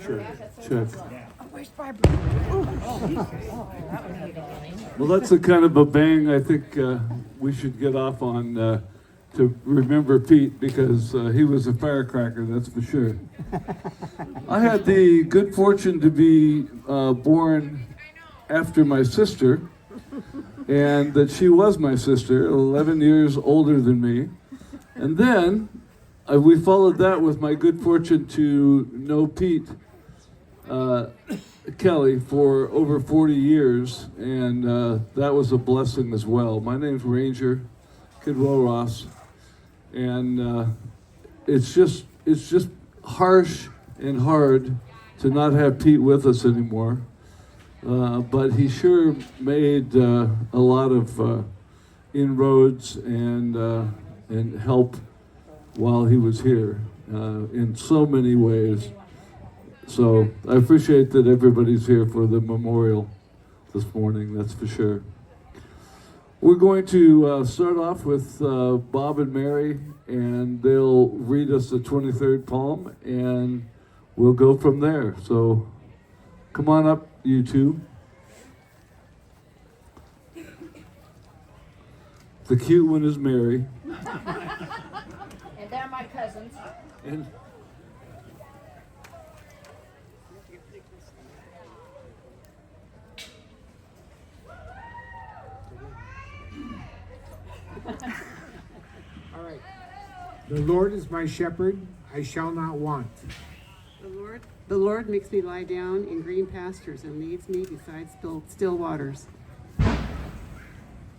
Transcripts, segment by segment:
Sure. Well, that's a kind of a bang I think we should get off on to remember Pete, because he was a firecracker, that's for sure. I had the good fortune to be born after my sister, and that she was my sister, 11 years older than me. And then we followed that with my good fortune to know Pete Kelly for over 40 years, and that was a blessing as well. My name's Ranger, Kidwell-Ross, and it's just harsh and hard to not have Pete with us anymore. But he sure made a lot of inroads and help while he was here in so many ways. So I appreciate that everybody's here for the memorial this morning, that's for sure. We're going to start off with Bob and Mary, and they'll read us the 23rd Psalm, and we'll go from there. So come on up, you two. The cute one is Mary. And they're my cousins. And all right. The Lord is my shepherd, I shall not want. The Lord makes me lie down in green pastures and leads me beside still waters.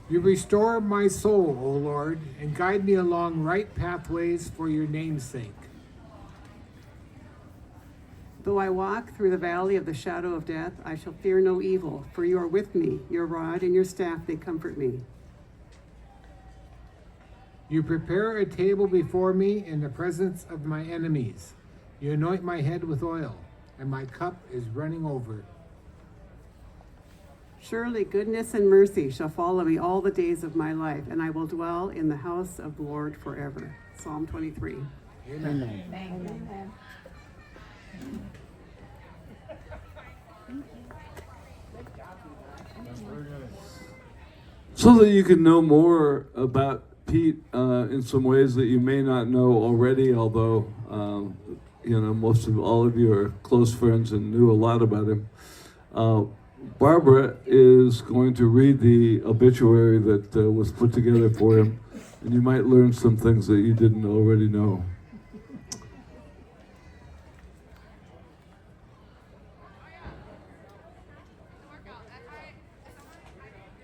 You restore my soul, O Lord, and guide me along right pathways for your name's sake. Though I walk through the valley of the shadow of death, I shall fear no evil, for you are with me. Your rod and your staff, they comfort me. You prepare a table before me in the presence of my enemies. You anoint my head with oil, and my cup is running over. Surely goodness and mercy shall follow me all the days of my life, and I will dwell in the house of the Lord forever. Psalm 23. Amen. Amen. so that you can know more about Pete in some ways that you may not know already, although most of all of you are close friends and knew a lot about him. Barbara is going to read the obituary that was put together for him, and you might learn some things that you didn't already know.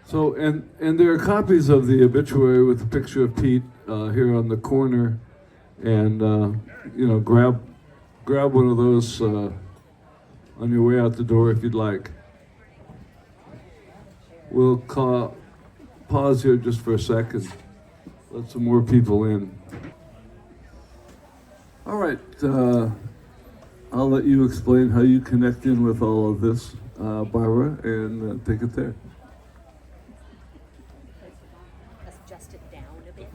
So, and there are copies of the obituary with a picture of Pete here on the corner, and grab one of those on your way out the door if you'd like. We'll pause here just for a second, let some more people in. All right, I'll let you explain how you connect in with all of this, Barbara, and take it there. Let's adjust it down a bit.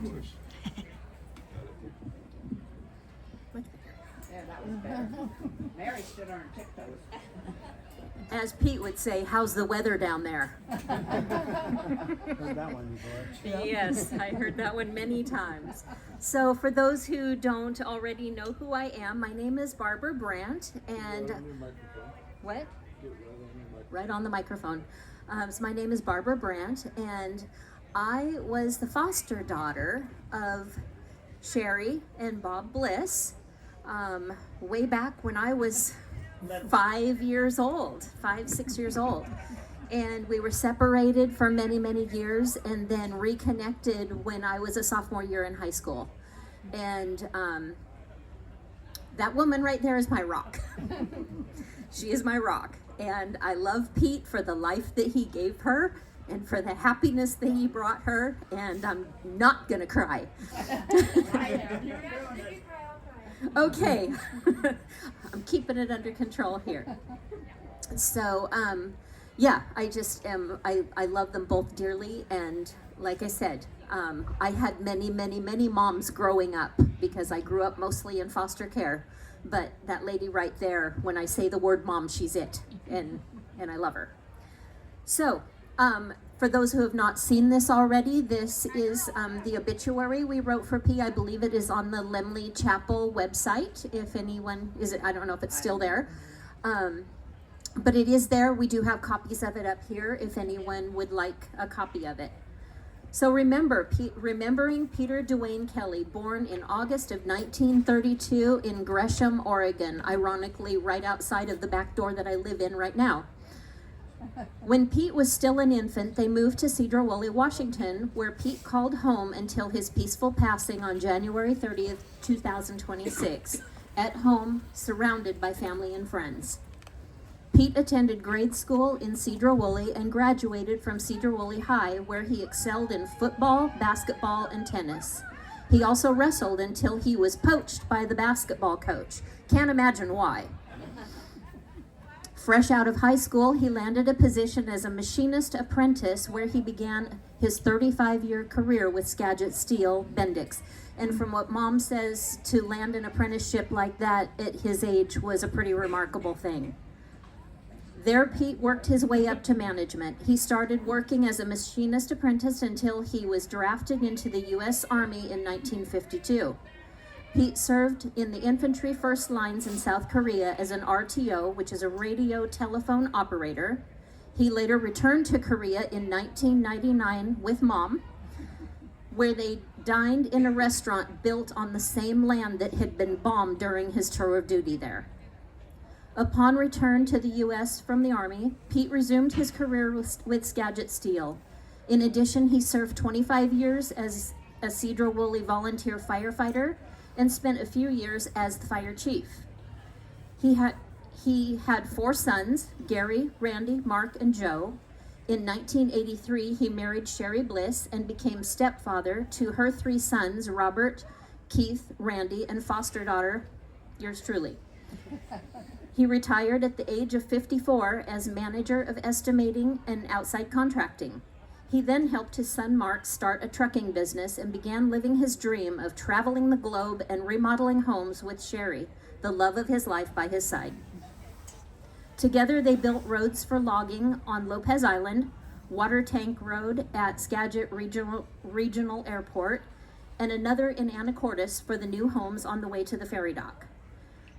There, that was better. Mary stood on her tiptoes. As Pete would say, how's the weather down there? Heard that one before. Yes, I heard that one many times. So for those who don't already know who I am, my name is Barbara Brandt, and what? Right on the microphone. So my name is Barbara Brandt, and I was the foster daughter of Sherry and Bob Bliss way back when I was 5 years old, 6 years old. And we were separated for many, many years and then reconnected when I was a sophomore year in high school. And that woman right there is my rock. She is my rock. And I love Pete for the life that he gave her and for the happiness that he brought her. And I'm not gonna cry. Okay, I'm keeping it under control here. So, yeah, I just am, I love them both dearly. And like I said, I had many, many, many moms growing up because I grew up mostly in foster care. But that lady right there, when I say the word mom, she's it, and I love her. So, for those who have not seen this already, this is the obituary we wrote for P. I believe it is on the Lemley Chapel website. If anyone I don't know if it's still there. But it is there. We do have copies of it up here if anyone would like a copy of it. So remembering Peter Duane Kelly, born in August of 1932 in Gresham, Oregon, ironically right outside of the back door that I live in right now. When Pete was still an infant, they moved to Sedro Woolley, Washington, where Pete called home until his peaceful passing on January 30th, 2026, at home, surrounded by family and friends. Pete attended grade school in Sedro Woolley and graduated from Sedro Woolley High, where he excelled in football, basketball, and tennis. He also wrestled until he was poached by the basketball coach. Can't imagine why. Fresh out of high school, he landed a position as a machinist apprentice where he began his 35-year career with Skagit Steel, Bendix. And from what Mom says, to land an apprenticeship like that at his age was a pretty remarkable thing. There, Pete worked his way up to management. He started working as a machinist apprentice until he was drafted into the U.S. Army in 1952. Pete served in the infantry first lines in South Korea as an RTO, which is a radio telephone operator. He later returned to Korea in 1999 with Mom, where they dined in a restaurant built on the same land that had been bombed during his tour of duty there. Upon return to the U.S. from the Army, Pete resumed his career with Skagit Steel. In addition, he served 25 years as a Sedro Woolley volunteer firefighter and spent a few years as the fire chief. He had 4 sons, Gary, Randy, Mark, and Joe. In 1983, he married Sherry Bliss and became stepfather to her 3 sons, Robert, Keith, Randy, and foster daughter, yours truly. He retired at the age of 54 as manager of estimating and outside contracting. He then helped his son Mark start a trucking business and began living his dream of traveling the globe and remodeling homes with Sherry, the love of his life, by his side. Together they built roads for logging on Lopez Island, water tank road at Skagit Regional Airport, and another in Anacortes for the new homes on the way to the ferry dock.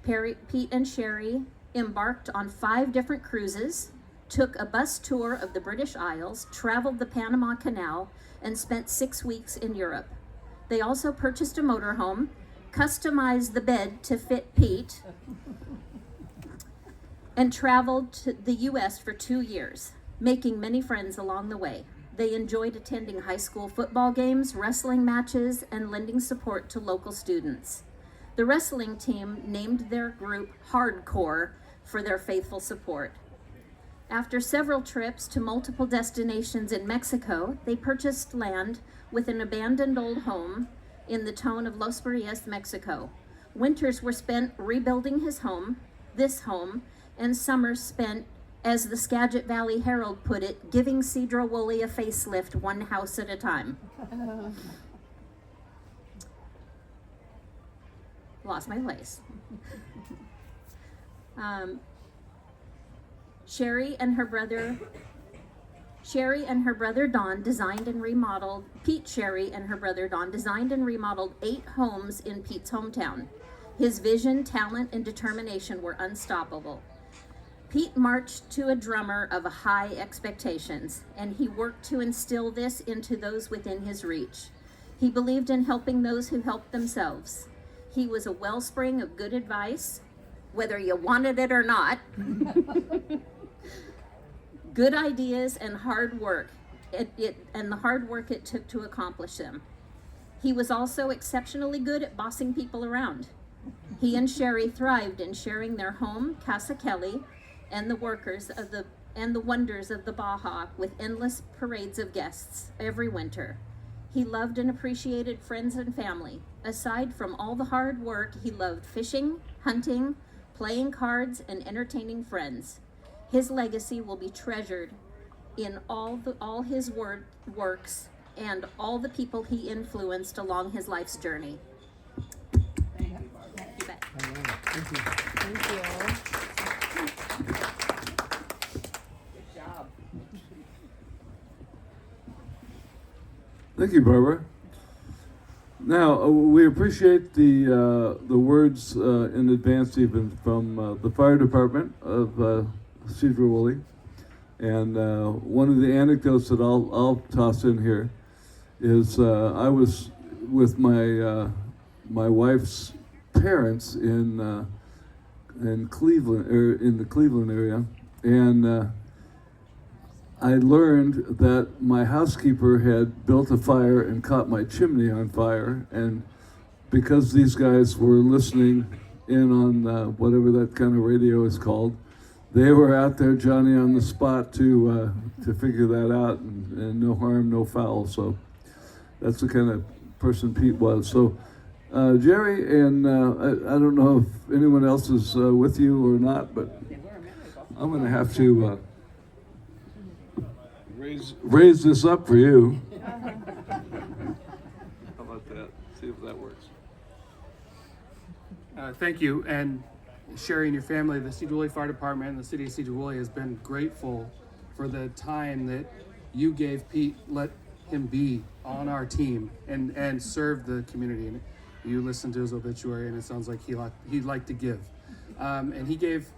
Pete and Sherry embarked on 5 different cruises, took a bus tour of the British Isles, traveled the Panama Canal, and spent 6 weeks in Europe. They also purchased a motorhome, customized the bed to fit Pete, and traveled to the U.S. for 2 years, making many friends along the way. They enjoyed attending high school football games, wrestling matches, and lending support to local students. The wrestling team named their group Hardcore for their faithful support. After several trips to multiple destinations in Mexico, they purchased land with an abandoned old home in the town of Los Barrias, Mexico. Winters were spent rebuilding this home, and summers spent, as the Skagit Valley Herald put it, giving Sedro Woolley a facelift, one house at a time. Lost my place. Sherry and her brother Don designed and remodeled 8 homes in Pete's hometown. His vision, talent, and determination were unstoppable. Pete marched to a drummer of high expectations, and he worked to instill this into those within his reach. He believed in helping those who helped themselves. He was a wellspring of good advice, whether you wanted it or not. Good ideas and hard work, and the hard work it took to accomplish them. He was also exceptionally good at bossing people around. He and Sherry thrived in sharing their home, Casa Kelly, and the wonders of the Baja with endless parades of guests every winter. He loved and appreciated friends and family. Aside from all the hard work, he loved fishing, hunting, playing cards, and entertaining friends. His legacy will be treasured in all his works and all the people he influenced along his life's journey. You bet. Thank you. Good job. Thank you, Barbara. Now, we appreciate the words in advance even from the fire department of Sedro Woolley. And one of the anecdotes that I'll toss in here is I was with my wife's parents in Cleveland, or in the Cleveland area, and I learned that my housekeeper had built a fire and caught my chimney on fire, and because these guys were listening in on whatever that kind of radio is called, they were out there, Johnny on the spot, to figure that out, and no harm, no foul. So that's the kind of person Pete was. So Jerry, and I don't know if anyone else is with you or not, but I'm going to have to raise this up for you. How about that? See if that works. Thank you, and Sherry and your family, the Sedro Woolley Fire Department and the City of Sedro Woolley has been grateful for the time that you gave Pete, let him be on our team and serve the community. And you listened to his obituary, and it sounds like he'd like to give. And he gave,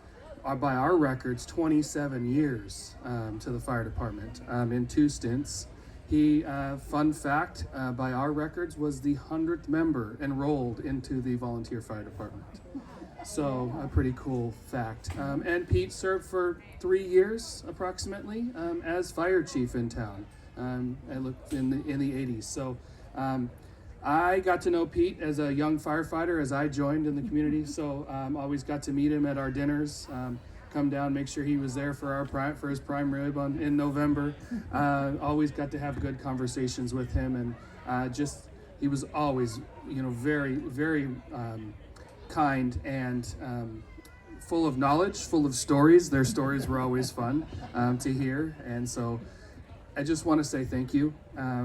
by our records, 27 years to the fire department in 2 stints. He, fun fact, by our records, was the 100th member enrolled into the volunteer fire department. So a pretty cool fact. And Pete served for 3 years approximately as fire chief in town. I looked in the 80s. So I got to know Pete as a young firefighter as I joined in the community. So always got to meet him at our dinners. Come down, make sure he was there for his prime rib in November. Always got to have good conversations with him, and he was always, very, very kind and full of knowledge, full of stories. Their stories were always fun to hear, and so I just want to say thank you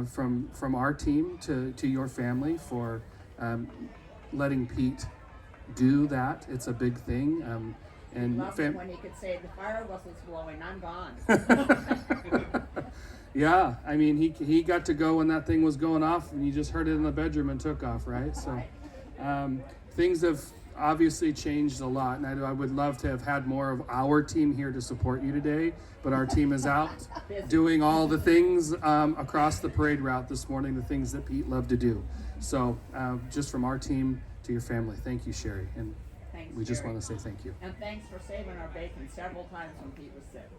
from our team to your family for letting Pete do that. It's a big thing. And Loved it when he could say the fire whistle's blowing, I'm gone. Yeah, I mean, he got to go when that thing was going off, and you just heard it in the bedroom and took off, right? So things have obviously changed a lot, and I would love to have had more of our team here to support you today, but our team is out doing all the things across the parade route this morning, the things that Pete loved to do. So just from our team to your family, thank you, Sherry, and Thanks, we just Jerry. want to say thank you. And thanks for saving our bacon several times when Pete was sick.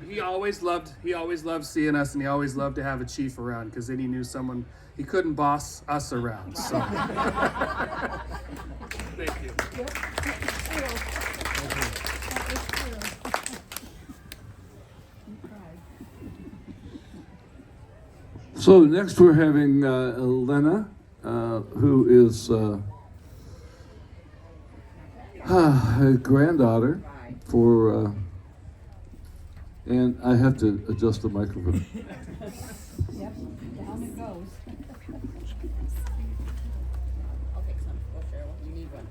He always loved seeing us, and he always loved to have a chief around, because then he knew he couldn't boss us around. So thank you. So next we're having Lena, who is a granddaughter for, and I have to adjust the microphone. Yep, down it goes. I'll take some. Go, Cheryl. You need one.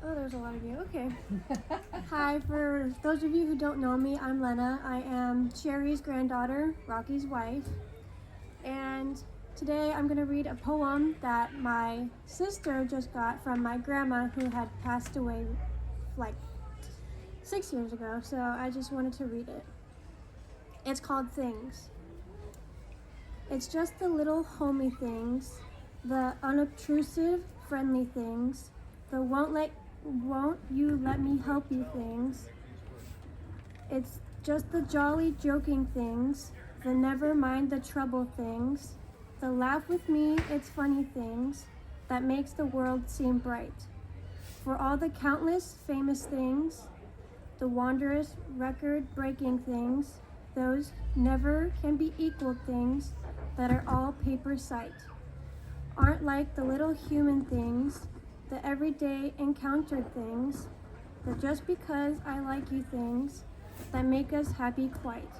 Oh, there's a lot of you. Okay. Hi, for those of you who don't know me, I'm Lena. I am Sherry's granddaughter, Rocky's wife. And today I'm going to read a poem that my sister just got from my grandma, who had passed away like 6 years ago. So I just wanted to read it. It's called Things. It's just the little homey things, the unobtrusive, friendly things, the won't you let me help you things. It's just the jolly joking things, the never mind the trouble things, the laugh with me, it's funny things, that makes the world seem bright. For all the countless famous things, the wondrous record-breaking things, those never can be equal things that are all paper sight, aren't like the little human things, the everyday encountered things, the just because I like you things that make us happy quite.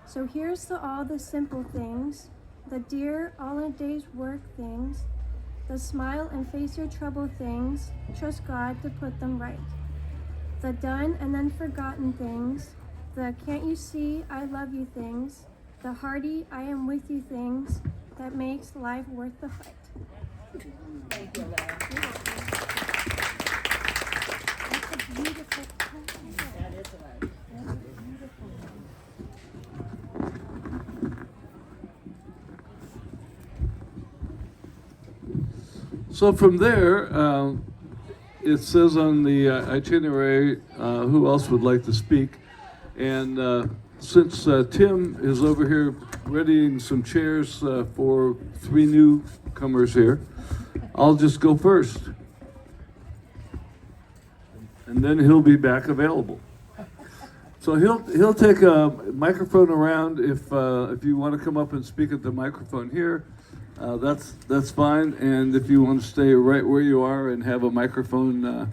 So here's to all the simple things, the dear all a day's work things, The smile and face your troubled things. Trust God to put them right. The done and then forgotten things. The can't you see I love you things. The hearty I am with you things that makes life worth the fight. Thank you, Larry. That's a beautiful poem. That is Larry. So from there, it says on the itinerary who else would like to speak. And since Tim is over here readying some chairs for 3 newcomers here, I'll just go first. And then he'll be back available. So he'll take a microphone around if you want to come up and speak at the microphone here. That's fine, and if you want to stay right where you are and have a microphone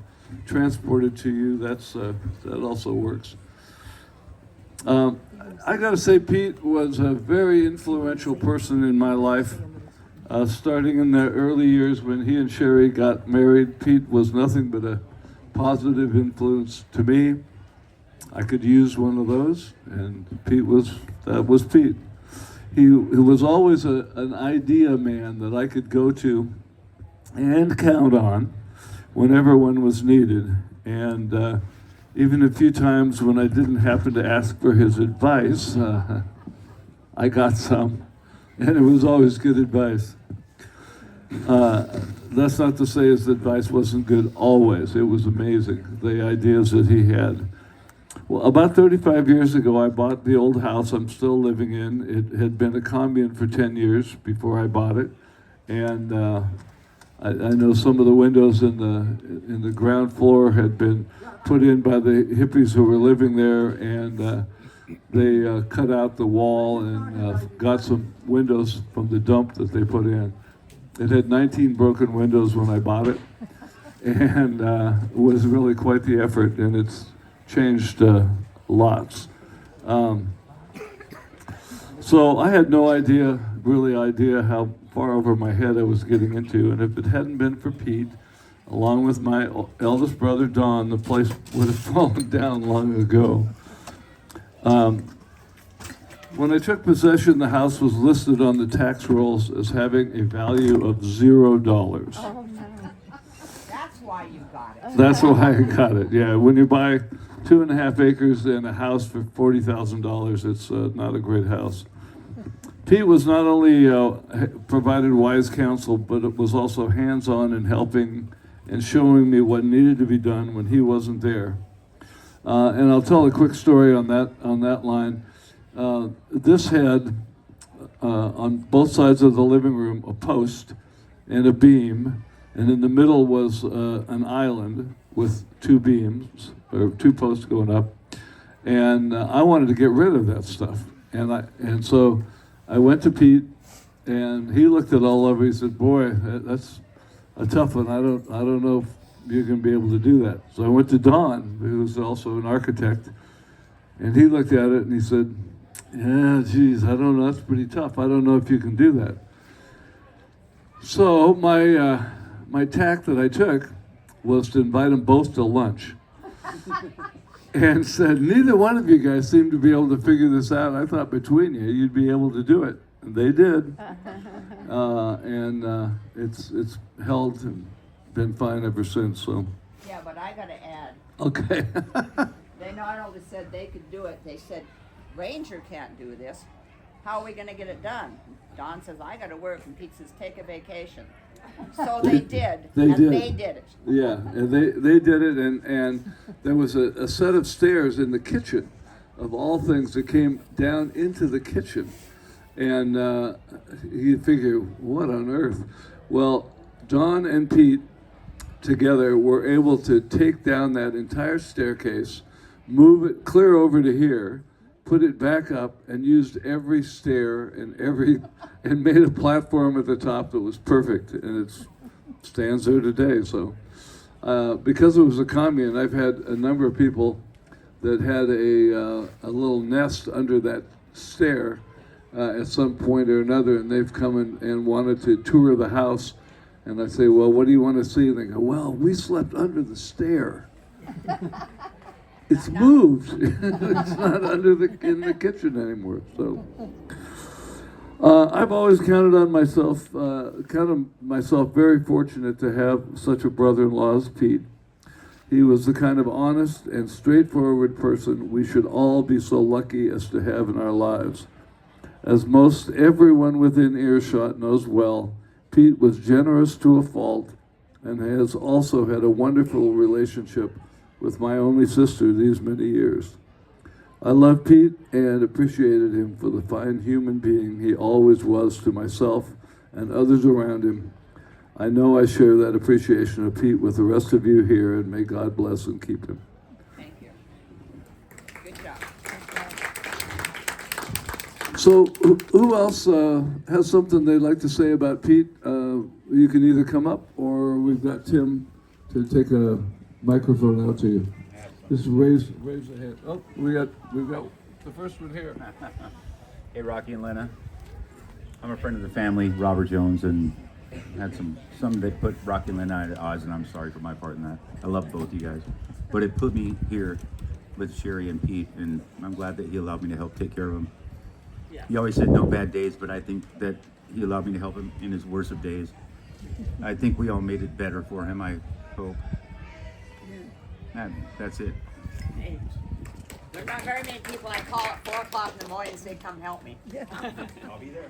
transported to you, that also works. I got to say, Pete was a very influential person in my life. Starting in the early years when he and Sherry got married, Pete was nothing but a positive influence to me. I could use one of those, and that was Pete. He was always an idea man that I could go to and count on whenever one was needed. And even a few times when I didn't happen to ask for his advice, I got some, and it was always good advice. That's not to say his advice wasn't good always. It was amazing, the ideas that he had. Well, about 35 years ago, I bought the old house I'm still living in. It had been a commune for 10 years before I bought it. And I know some of the windows in the ground floor had been put in by the hippies who were living there, and they cut out the wall and got some windows from the dump that they put in. It had 19 broken windows when I bought it, and it was really quite the effort, and it's changed lots. So I had no idea how far over my head I was getting into, and if it hadn't been for Pete, along with my eldest brother Don, the place would have fallen down long ago. When I took possession, the house was listed on the tax rolls as having a value of $0. That's why you got it. That's why I got it. Yeah, when you buy 2.5 acres and a house for $40,000, it's not a great house. Pete was not only provided wise counsel, but it was also hands-on in helping and showing me what needed to be done when he wasn't there. And I'll tell a quick story on that line. This had on both sides of the living room a post and a beam, and in the middle was an island with 2 beams, or 2 posts going up, and I wanted to get rid of that stuff. And so I went to Pete, and he looked at all of it. He said, "Boy, that's a tough one. I don't know if you're going to be able to do that." So I went to Don, who's also an architect, and he looked at it and he said, "Yeah, geez, I don't know. That's pretty tough. I don't know if you can do that." So my tack that I took was to invite them both to lunch. And said, "Neither one of you guys seem to be able to figure this out. I thought between you, you'd be able to do it." And they did. And it's held and been fine ever since, so. Yeah, but I gotta add, Okay. they not only said they could do it, they said, Ranger can't do this. How are we gonna get it done? Don says, I gotta work, and Pete says, take a vacation. So they did, They and did. they did it. Yeah, and they did it, and there was a set of stairs in the kitchen, of all things, that came down into the kitchen. And you figure, what on earth? Well, Don and Pete together were able to take down that entire staircase, move it clear over to here, put it back up, and used every stair and made a platform at the top that was perfect, and it stands there today. So because it was a commune, I've had a number of people that had a little nest under that stair at some point or another, and they've come and wanted to tour the house And I say, well, what do you want to see? And they go, well, we slept under the stair. It's moved. It's not in the kitchen anymore. So I've always counted myself very fortunate to have such a brother-in-law as Pete. He was the kind of honest and straightforward person we should all be so lucky as to have in our lives. As most everyone within earshot knows well, Pete was generous to a fault and has also had a wonderful relationship with my only sister these many years. I love Pete and appreciated him for the fine human being he always was to myself and others around him. I know I share that appreciation of Pete with the rest of you here, and may God bless and keep him. Thank you. Good job. So who else has something they'd like to say about Pete? You can either come up, or we've got Tim to take a microphone out to you. Just raise the hand. Oh, we've got the first one here. Hey, Rocky and Lena. I'm a friend of the family, Robert Jones, and had some that put Rocky and Lena at odds, and I'm sorry for my part in that. I love both you guys, but it put me here with Sherry and Pete, and I'm glad that he allowed me to help take care of him. Yeah. He always said no bad days, but I think that he allowed me to help him in his worst of days. I think we all made it better for him, I hope. That's it. Hey, there's not very many people I call at 4 o'clock in the morning and say, come help me. I'll be there.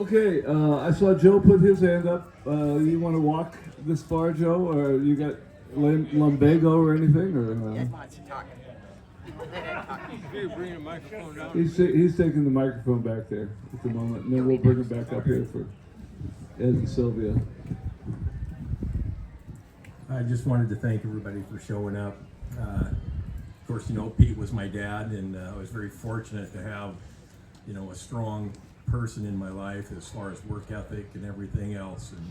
Okay, I saw Joe put his hand up. You want to walk this far, Joe, or you got lumbago or anything? Or Ed wants to talk. Bring the microphone down. he's taking the microphone back there at the moment, and then we'll bring him back up here for Ed and Sylvia. I just wanted to thank everybody for showing up. Of course, Pete was my dad, and I was very fortunate to have, a strong person in my life as far as work ethic and everything else. And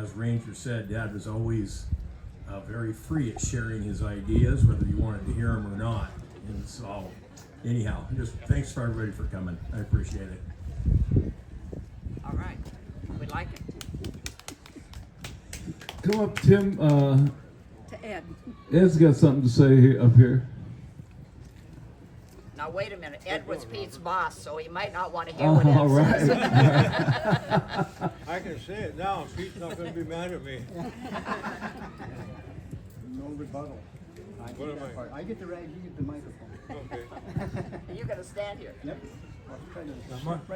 as Ranger said, Dad was always very free at sharing his ideas, whether you wanted to hear them or not. And so, anyhow, just thanks for everybody for coming. I appreciate it. All right. We like it. Come up, Tim. To Ed. Ed's got something to say up here. Now, wait a minute. Ed was Pete's boss, so he might not want to hear what Ed All right. says. I can say it now. Pete's not going to be mad at me. No rebuttal. What am I? I get the rag, you get the microphone. Okay. You're going to stand here. Yep.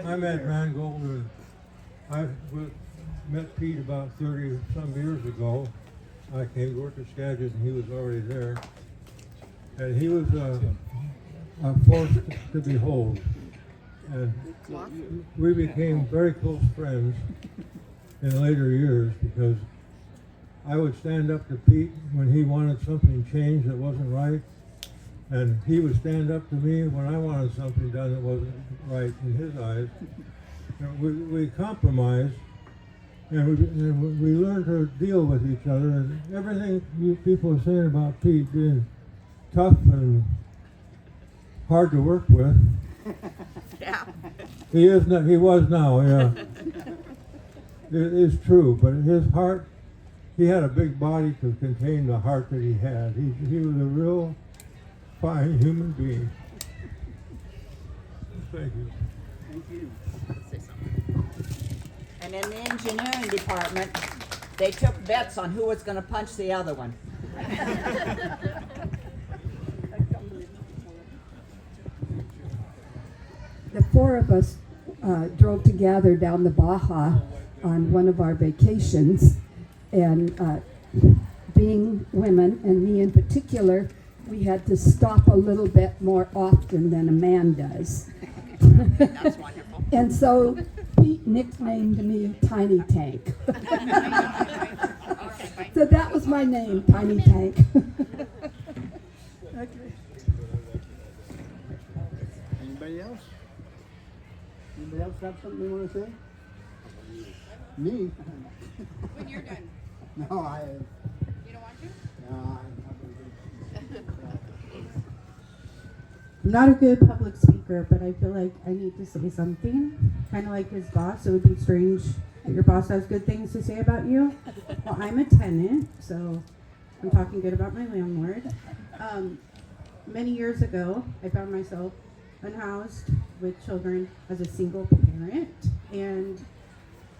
I'm Ed Mangold, and I met Pete about 30-some years ago. I came to work at Skagit, and he was already there. And he was a force to behold. And we became very close friends in later years, because I would stand up to Pete when he wanted something changed that wasn't right, and he would stand up to me when I wanted something done that wasn't right in his eyes. And we compromised, and we learned to deal with each other. And everything you people are saying about Pete being tough and hard to work with, Yeah. he is. He was now. Yeah, it is true. But his heart. He had a big body to contain the heart that he had. He was a real fine human being. Thank you. Thank you. Say something. And in the engineering department, they took bets on who was going to punch the other one. The four of us drove together down the Baja on one of our vacations. And being women, and me in particular, we had to stop a little bit more often than a man does. That's wonderful. And so Pete nicknamed me Tiny Tank. So that was my name, Tiny Tank. Okay. Anybody else? Anybody else have something they want to say? Me? When you're done. No, You don't want to? no, I'm not gonna do I'm not a good public speaker, but I feel like I need to say something. Kind of like his boss, it would be strange Your boss has good things to say about you? Well, I'm a tenant, so I'm talking good about my landlord. Many years ago, I found myself unhoused with children as a single parent, and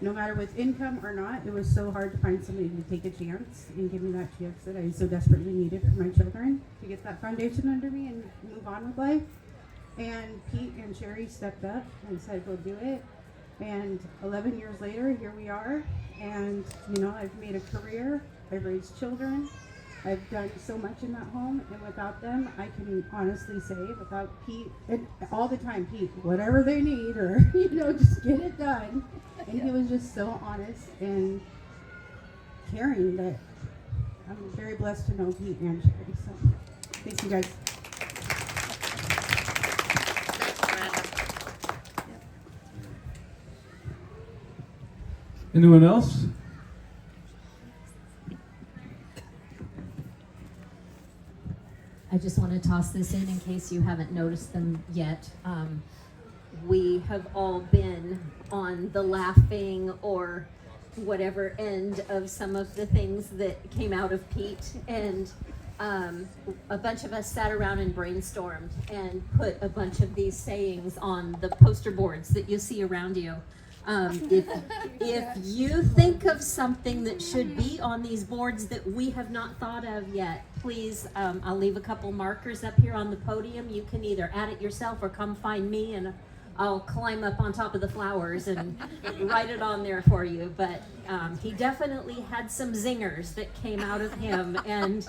no matter with income or not, it was so hard to find somebody to take a chance and give me that chance that I so desperately needed for my children to get that foundation under me and move on with life. And Pete and Sherry stepped up and said, we'll do it. And 11 years later, here we are. And, you know, I've made a career. I've raised children. I've done so much in that home. And without them, I can honestly say, without Pete, and all the time, Pete, whatever they need, or, you know, just get it done. And he was just so honest and caring that I'm very blessed to know Pete and Sherry. So, thank you guys. Anyone else? I just want to toss this in case you haven't noticed them yet. We have all been on the laughing or whatever end of some of the things that came out of Pete, and a bunch of us sat around and brainstormed and put a bunch of these sayings on the poster boards that you see around you. If you think of something that should be on these boards that we have not thought of yet, please, I'll leave a couple markers up here on the podium. You can either add it yourself or come find me and I'll climb up on top of the flowers and write it on there for you. But he definitely had some zingers that came out of him, and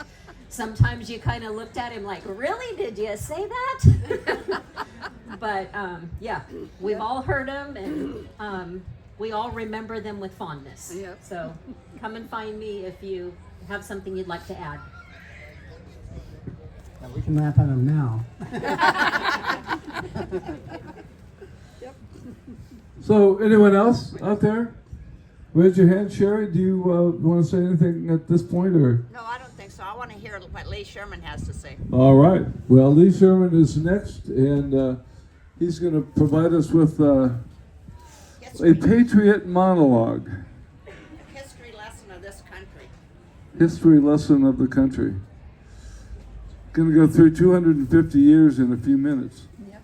sometimes you kind of looked at him like, really, did you say that? But yeah, we've all heard them, and we all remember them with fondness. Yep. So come and find me if you have something you'd like to add. Yeah, we can laugh at them now. So, anyone else out there? Raise your hand, Sherry. Do you want to say anything at this point, or? No, I don't think so. I want to hear what Lee Sherman has to say. All right. Well, Lee Sherman is next, and he's going to provide us with a patriot monologue. A history lesson of this country. History lesson of the country. Going to go through 250 years in a few minutes. Yep.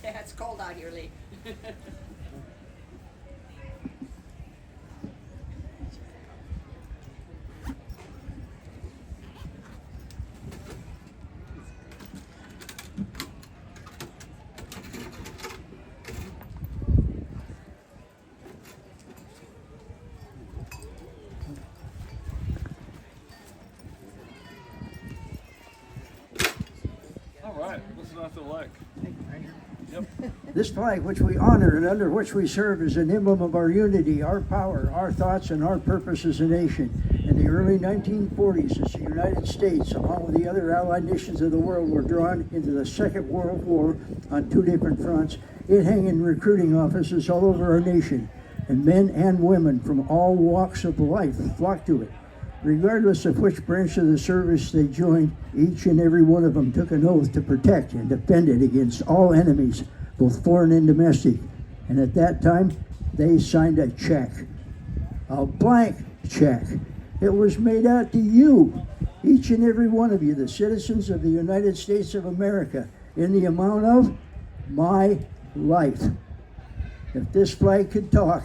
Yeah, it's cold out here, Lee. What's not to like? This flag, which we honor and under which we serve, is an emblem of our unity, our power, our thoughts, and our purpose as a nation. In the early 1940s, as the United States, along with the other allied nations of the world, were drawn into the Second World War on two different fronts, it hung in recruiting offices all over our nation, and men and women from all walks of life flocked to it. Regardless of which branch of the service they joined, each and every one of them took an oath to protect and defend it against all enemies, both foreign and domestic. And at that time, they signed a check, a blank check. It was made out to you, each and every one of you, the citizens of the United States of America, in the amount of my life. If this flag could talk,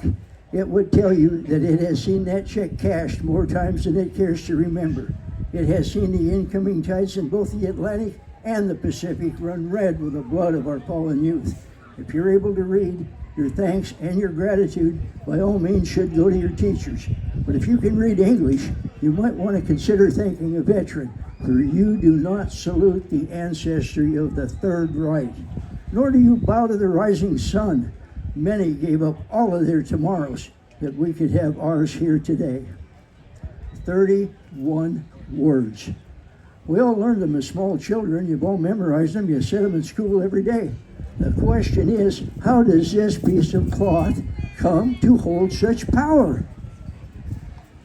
it would tell you that it has seen that check cashed more times than it cares to remember. It has seen the incoming tides in both the Atlantic and the Pacific run red with the blood of our fallen youth. If you're able to read, your thanks and your gratitude by all means should go to your teachers. But if you can read English, you might want to consider thanking a veteran, for you do not salute the ancestry of the Third Reich, nor do you bow to the rising sun. Many gave up all of their tomorrows that we could have ours here today. 31 words. We all learned them as small children. You've all memorized them. You said them in school every day. The question is, how does this piece of cloth come to hold such power?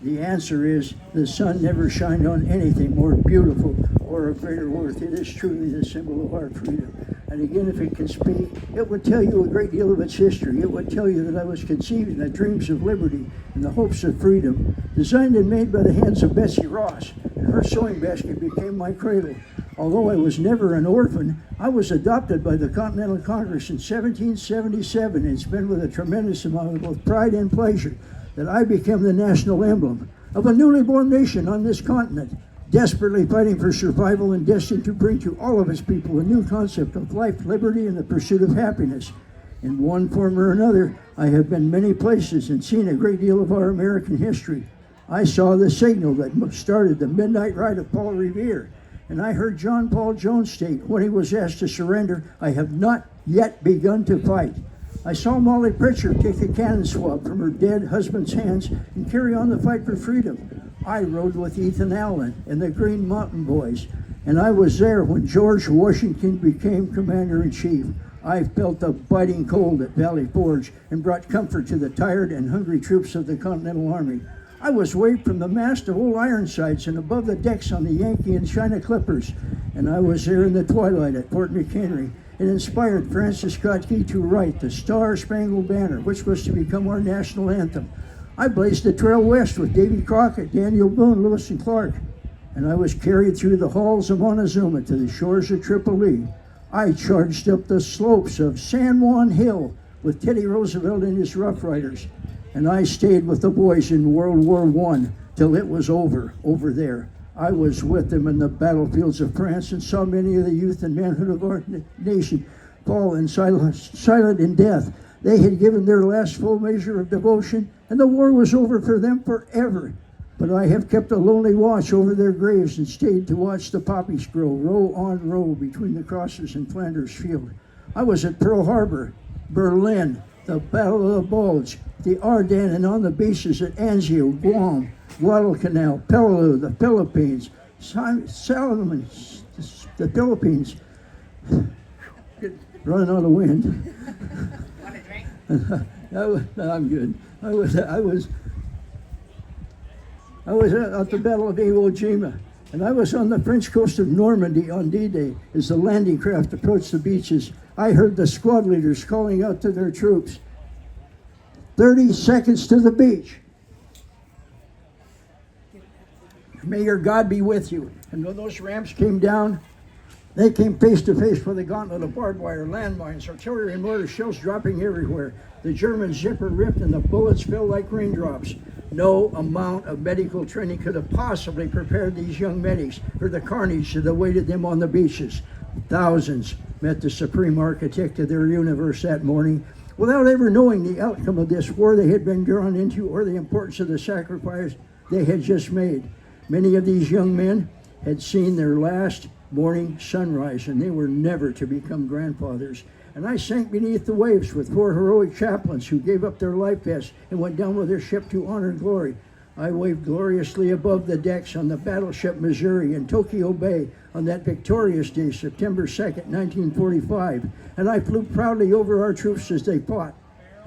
The answer is, the sun never shined on anything more beautiful or of greater worth. It is truly the symbol of our freedom. And again, if it can speak, it would tell you a great deal of its history. It would tell you that I was conceived in the dreams of liberty and the hopes of freedom, designed and made by the hands of Betsy Ross, and her sewing basket became my cradle. Although I was never an orphan, I was adopted by the Continental Congress in 1777, and it's been with a tremendous amount of both pride and pleasure that I became the national emblem of a newly born nation on this continent, desperately fighting for survival and destined to bring to all of its people a new concept of life, liberty, and the pursuit of happiness. In one form or another, I have been many places and seen a great deal of our American history. I saw the signal that started the midnight ride of Paul Revere, and I heard John Paul Jones state when he was asked to surrender, "I have not yet begun to fight." I saw Molly Pritchard take a cannon swab from her dead husband's hands and carry on the fight for freedom. I rode with Ethan Allen and the Green Mountain Boys, and I was there when George Washington became Commander-in-Chief. I felt the biting cold at Valley Forge and brought comfort to the tired and hungry troops of the Continental Army. I was waved from the mast of old Ironsides and above the decks on the Yankee and China Clippers, and I was there in the twilight at Fort McHenry. It inspired Francis Scott Key to write the Star-Spangled Banner, which was to become our national anthem. I blazed the trail west with Davy Crockett, Daniel Boone, Lewis and Clark, and I was carried through the halls of Montezuma to the shores of Tripoli. I charged up the slopes of San Juan Hill with Teddy Roosevelt and his Rough Riders, and I stayed with the boys in World War I till it was over there. I was with them in the battlefields of France and saw many of the youth and manhood of our nation fall in silent in death. They had given their last full measure of devotion, and the war was over for them forever. But I have kept a lonely watch over their graves and stayed to watch the poppies grow, row on row between the crosses in Flanders Field. I was at Pearl Harbor, Berlin, the Battle of the Bulge, the Ardennes, and on the beaches at Anzio, Guam, Guadalcanal, Peleliu, the Philippines, Salomon, the Philippines. Running out of wind. Want a drink? I'm good. I was at the Battle of Iwo Jima, and I was on the French coast of Normandy on D-Day as the landing craft approached the beaches. I heard the squad leaders calling out to their troops, 30 seconds to the beach. May your God be with you. And when those ramps came down, they came face to face with a gauntlet of barbed wire, landmines, artillery, and mortar shells dropping everywhere. The German zipper ripped and the bullets fell like raindrops. No amount of medical training could have possibly prepared these young medics for the carnage that awaited them on the beaches. Thousands met the supreme architect of their universe that morning without ever knowing the outcome of this war they had been drawn into or the importance of the sacrifice they had just made. Many of these young men had seen their last morning sunrise, and they were never to become grandfathers. And I sank beneath the waves with 4 heroic chaplains who gave up their life vests and went down with their ship to honor and glory. I waved gloriously above the decks on the battleship Missouri in Tokyo Bay on that victorious day, September 2nd, 1945. And I flew proudly over our troops as they fought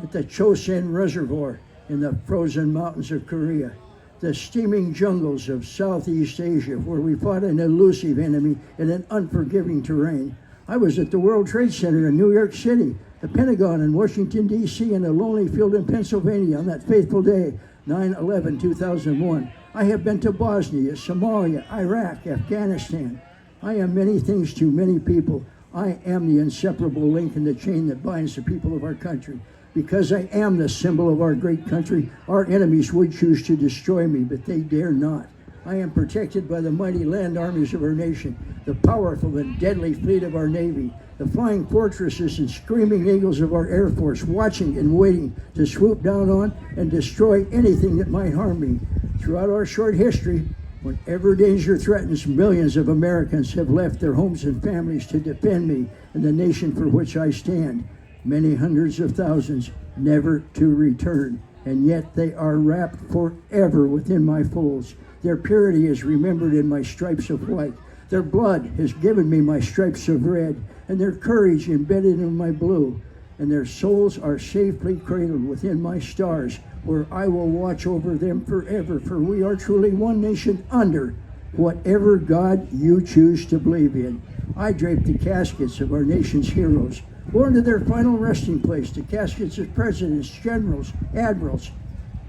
at the Chosin Reservoir in the frozen mountains of Korea, the steaming jungles of Southeast Asia, where we fought an elusive enemy in an unforgiving terrain. I was at the World Trade Center in New York City, the Pentagon in Washington, D.C., and a lonely field in Pennsylvania on that fateful day, 9/11/2001. I have been to Bosnia, Somalia, Iraq, Afghanistan. I am many things to many people. I am the inseparable link in the chain that binds the people of our country. Because I am the symbol of our great country, our enemies would choose to destroy me, but they dare not. I am protected by the mighty land armies of our nation, the powerful and deadly fleet of our Navy, the flying fortresses and screaming eagles of our Air Force, watching and waiting to swoop down on and destroy anything that might harm me. Throughout our short history, whenever danger threatens, millions of Americans have left their homes and families to defend me and the nation for which I stand. Many hundreds of thousands never to return, and yet they are wrapped forever within my folds. Their purity is remembered in my stripes of white. Their blood has given me my stripes of red, and their courage embedded in my blue. And their souls are safely cradled within my stars, where I will watch over them forever, for we are truly one nation under whatever God you choose to believe in. I drape the caskets of our nation's heroes, borne to their final resting place, the caskets of presidents, generals, admirals,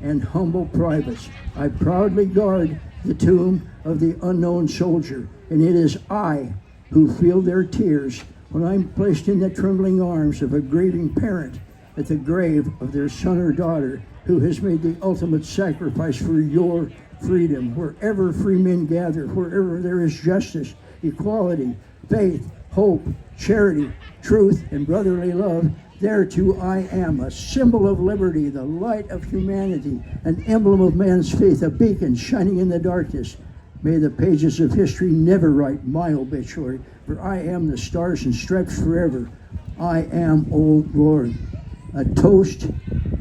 and humble privates. I proudly guard the tomb of the unknown soldier, and it is I who feel their tears when I'm placed in the trembling arms of a grieving parent at the grave of their son or daughter who has made the ultimate sacrifice for your freedom. Wherever free men gather, wherever there is justice, equality, faith, hope, charity, truth, and brotherly love, there too I am, a symbol of liberty, the light of humanity, an emblem of man's faith, a beacon shining in the darkness. May the pages of history never write my obituary, for I am the stars and stripes forever. I am Old Glory. A toast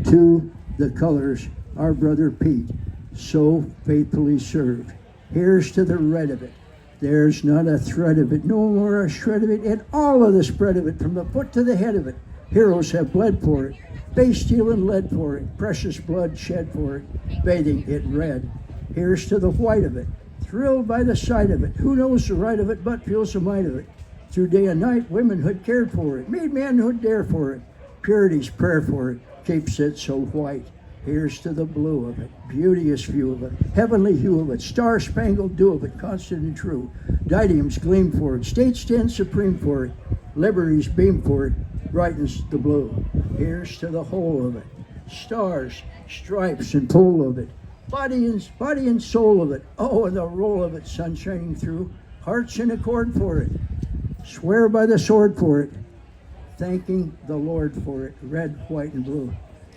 to the colors our brother Pete so faithfully served. Here's to the red of it. There's not a thread of it, no more a shred of it, and all of the spread of it, from the foot to the head of it. Heroes have bled for it, face, steel, and lead for it, precious blood shed for it, bathing it red. Here's to the white of it, thrilled by the sight of it. Who knows the right of it, but feels the might of it. Through day and night, womenhood cared for it, made manhood dare for it, purity's prayer for it, keeps it so white. Here's to the blue of it, beauteous view of it, heavenly hue of it, star-spangled dew of it, constant and true. Diadems gleam for it, states stand supreme for it, liberty's beam for it, brightens the blue. Here's to the whole of it, stars, stripes, and pole of it, body and soul of it, oh, and the roll of it, sun shining through, hearts in accord for it, swear by the sword for it, thanking the Lord for it, red, white, and blue.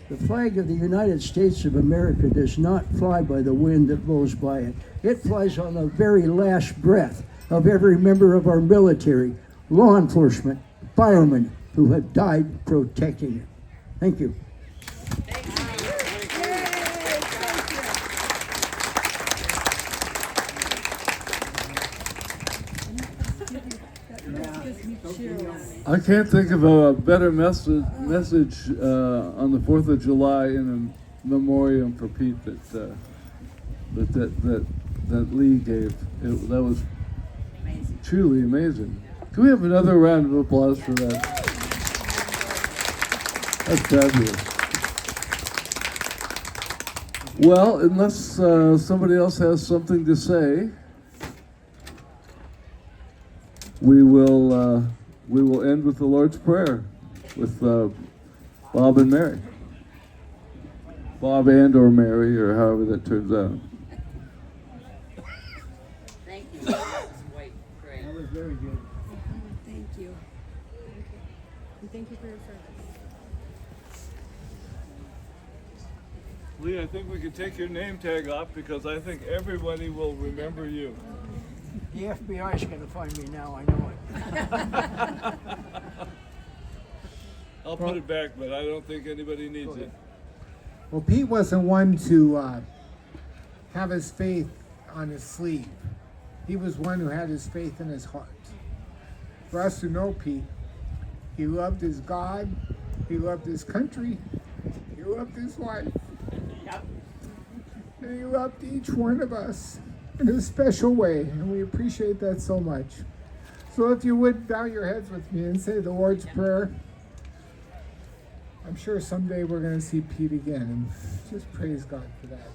The flag of the United States of America does not fly by the wind that blows by it. It flies on the very last breath of every member of our military, law enforcement, firemen who have died protecting it. Thank you. I can't think of a better message on the 4th of July in a memoriam for Pete that Lee gave. That was Amazing. truly amazing. Can we have another round of applause for that? That's fabulous. Well, unless somebody else has something to say, we will end with the Lord's Prayer with Bob and Mary. Bob and or Mary, or however that turns out. Thank you. That was great. That was very good. Thank you. And thank you for your service. Lee, I think we could take your name tag off because I think everybody will remember you. The FBI is going to find me now, I know it. I'll put it back, but I don't think anybody needs it. Well, Pete wasn't one to have his faith on his sleeve. He was one who had his faith in his heart. For us to know Pete, he loved his God, he loved his country, he loved his wife, and he loved each one of us in a special way, and we appreciate that so much. So if you would bow your heads with me and say the Lord's Prayer. I'm sure someday we're going to see Pete again, and just praise God for that.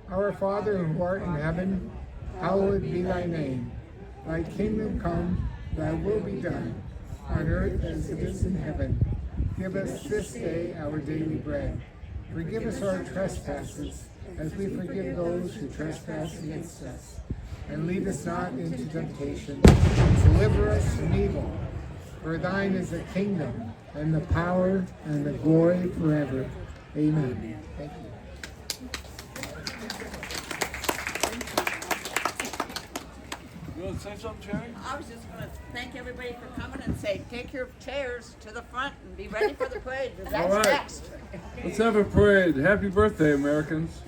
Our Father who art in heaven, hallowed be thy name. Thy kingdom come, thy will be done, on earth as it is in heaven. Give us this day our daily bread. Forgive us our trespasses, as we forgive those who trespass against us. And lead us not into temptation, deliver us from evil. For thine is the kingdom, and the power, and the glory forever. Amen. Thank you. You want to say something, Cherry? I was just going to thank everybody for coming and say, take your chairs to the front and be ready for the parade, because that's All right. next. Let's have a parade. Happy birthday, Americans.